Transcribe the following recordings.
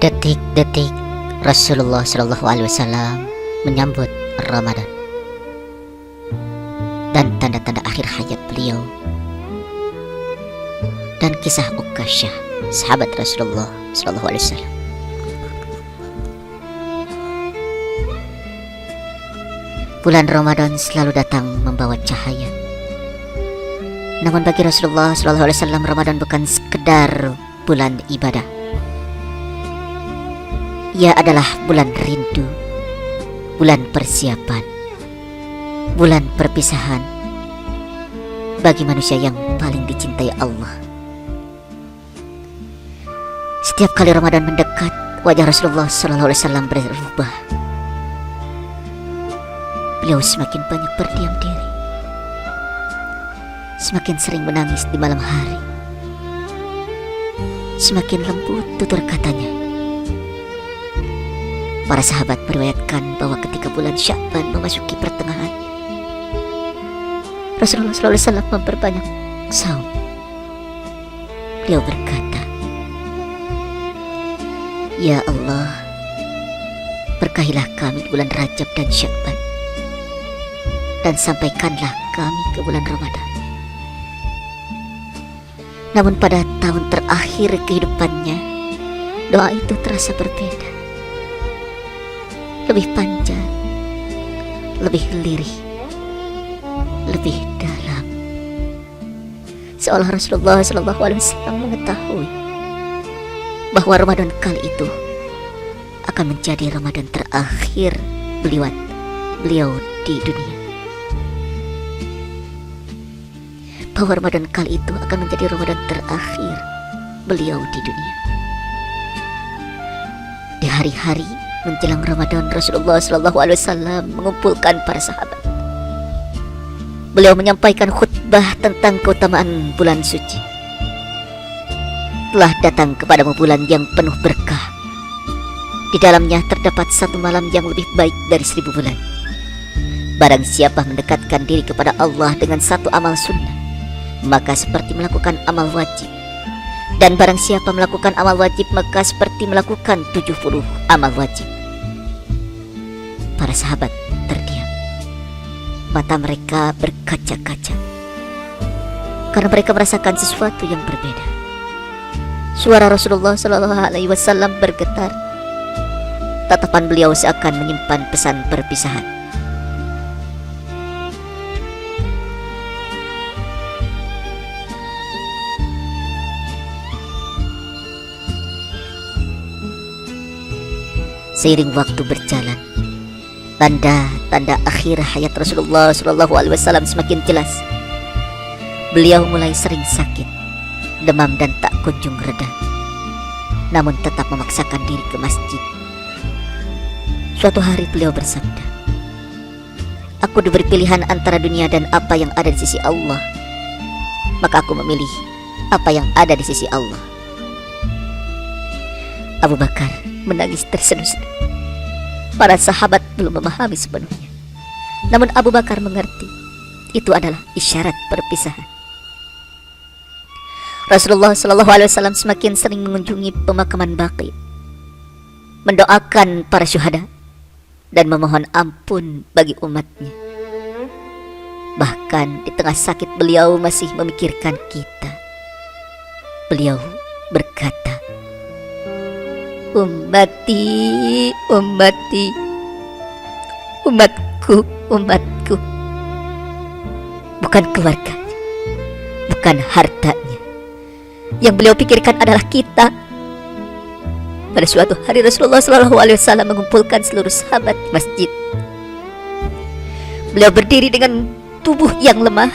Detik-detik Rasulullah Shallallahu Alaihi Wasallam menyambut Ramadan dan tanda-tanda akhir hayat beliau, dan kisah Ukasyah, sahabat Rasulullah Shallallahu Alaihi Wasallam. Bulan Ramadan selalu datang membawa cahaya. Namun bagi Rasulullah Shallallahu Alaihi Wasallam, Ramadan bukan sekedar bulan ibadah. Ia adalah bulan rindu, bulan persiapan, bulan perpisahan bagi manusia yang paling dicintai Allah. Setiap kali Ramadan mendekat, wajah Rasulullah Shallallahu Alaihi Wasallam berubah. Beliau semakin banyak berdiam diri, semakin sering menangis di malam hari, semakin lembut tutur katanya. Para sahabat meriwayatkan bahwa ketika bulan Sya'ban memasuki pertengahan, Rasulullah SAW memperbanyak saum. Beliau berkata, "Ya Allah, berkahilah kami di bulan Rajab dan Sya'ban, dan sampaikanlah kami ke bulan Ramadan." Namun pada tahun terakhir kehidupannya, doa itu terasa berbeda. Lebih panjang, lebih lirih, lebih dalam. Seolah Rasulullah SAW mengetahui bahwa Ramadan kali itu akan menjadi Ramadan terakhir beliau di dunia. Bahwa Ramadan kali itu akan menjadi Ramadan terakhir beliau di dunia. Di hari-hari menjelang Ramadan, Rasulullah SAW mengumpulkan para sahabat. Beliau menyampaikan khutbah tentang keutamaan bulan suci. Telah datang kepadamu bulan yang penuh berkah. Di dalamnya terdapat satu malam yang lebih baik dari 1000 bulan. Barang siapa mendekatkan diri kepada Allah dengan satu amal sunnah, maka seperti melakukan amal wajib. Dan barang siapa melakukan amal wajib, maka seperti melakukan 70 amal wajib. Para sahabat terdiam. Mata mereka berkaca-kaca, karena mereka merasakan sesuatu yang berbeda. Suara Rasulullah SAW bergetar. Tatapan beliau seakan menyimpan pesan perpisahan. Seiring waktu berjalan, tanda-tanda akhir hayat Rasulullah SAW semakin jelas. Beliau mulai sering sakit, demam dan tak kunjung reda, namun tetap memaksakan diri ke masjid. Suatu hari beliau bersabda, "Aku diberi pilihan antara dunia dan apa yang ada di sisi Allah, maka aku memilih apa yang ada di sisi Allah." Abu Bakar menangis terseduh-seduh. Para sahabat belum memahami sepenuhnya, namun Abu Bakar mengerti itu adalah isyarat perpisahan. Rasulullah SAW semakin sering mengunjungi pemakaman Baqi, mendoakan para syuhada dan memohon ampun bagi umatnya. Bahkan di tengah sakit beliau masih memikirkan kita. Beliau berkata, "Ummati, ummati, umatku, umatku." Bukan keluarganya, bukan hartanya. Yang beliau pikirkan adalah kita. Pada suatu hari Rasulullah SAW mengumpulkan seluruh sahabat di masjid. Beliau berdiri dengan tubuh yang lemah,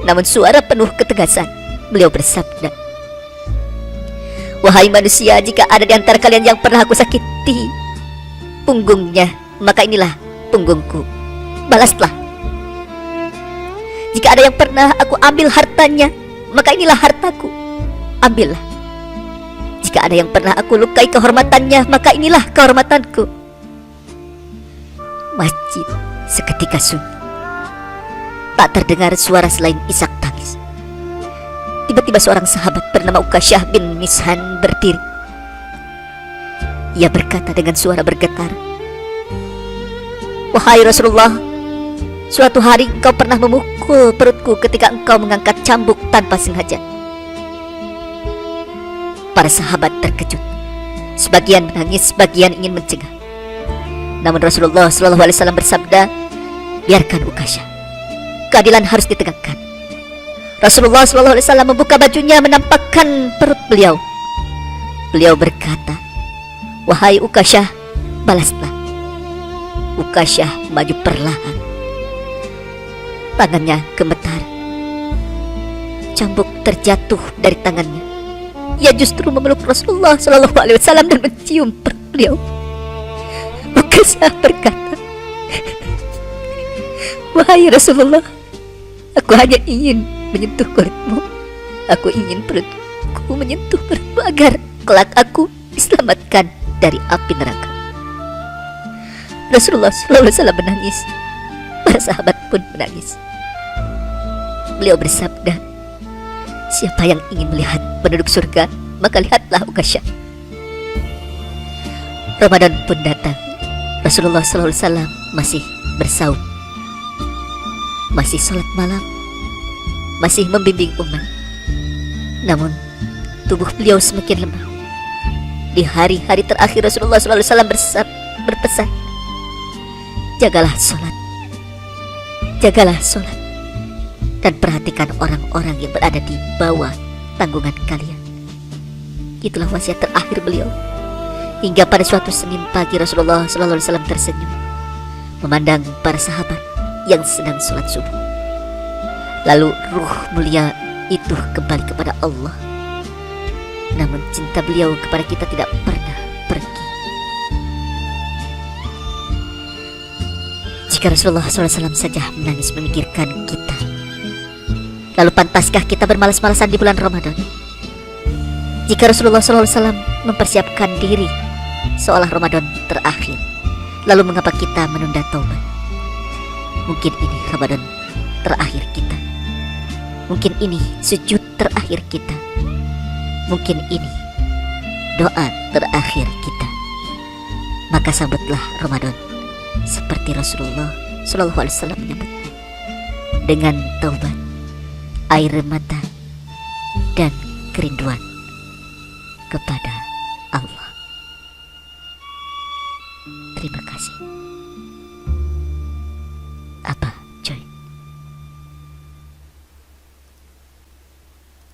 namun suara penuh ketegasan. Beliau bersabda, "Wahai manusia, jika ada di antara kalian yang pernah aku sakiti punggungnya, maka inilah punggungku. Balaslah. Jika ada yang pernah aku ambil hartanya, maka inilah hartaku. Ambillah. Jika ada yang pernah aku lukai kehormatannya, maka inilah kehormatanku." Masjid seketika sunyi. Tak terdengar suara selain isak tangis. Tiba-tiba seorang sahabat bernama Ukasyah bin Mishhan berdiri. Ia berkata dengan suara bergetar, "Wahai Rasulullah, suatu hari engkau pernah memukul perutku ketika engkau mengangkat cambuk tanpa sengaja." Para sahabat terkejut. Sebagian menangis, sebagian ingin mencegah. Namun Rasulullah SAW bersabda, "Biarkan Ukasyah. Keadilan harus ditegakkan." Rasulullah SAW membuka bajunya menampakkan perut beliau. Beliau berkata, "Wahai Ukasyah, balaslah." Ukasyah maju perlahan. Tangannya gemetar. Cambuk terjatuh dari tangannya. Ia justru memeluk Rasulullah SAW dan mencium perut beliau. Ukasyah berkata, "Wahai Rasulullah, aku hanya ingin menyentuh kulitmu. Aku ingin perutku menyentuh perutmu agar kelak aku diselamatkan dari api neraka." Rasulullah SAW menangis. Para sahabat pun menangis. Beliau bersabda, "Siapa yang ingin melihat penduduk surga, maka lihatlah Ukasyah." Ramadan pun datang. Rasulullah SAW masih bersaum, masih sholat malam, masih membimbing umat. Namun tubuh beliau semakin lemah. Di hari-hari terakhir Rasulullah SAW berpesan, "Jagalah sholat, jagalah sholat, dan perhatikan orang-orang yang berada di bawah tanggungan kalian." Itulah wasiat terakhir beliau. Hingga pada suatu Senin pagi Rasulullah SAW tersenyum memandang para sahabat yang sedang sholat subuh. Lalu ruh mulia itu kembali kepada Allah. Namun cinta beliau kepada kita tidak pernah pergi. Jika Rasulullah SAW saja menangis memikirkan kita, lalu pantaskah kita bermalas-malasan di bulan Ramadan? Jika Rasulullah SAW mempersiapkan diri seolah Ramadan terakhir, lalu mengapa kita menunda taubat? Mungkin ini Ramadan terakhir kita. Mungkin ini sujud terakhir kita. Mungkin ini doa terakhir kita. Maka sambutlah Ramadan seperti Rasulullah SAW menyambutnya, dengan taubat, air mata, dan kerinduan kepada Allah. Terima kasih.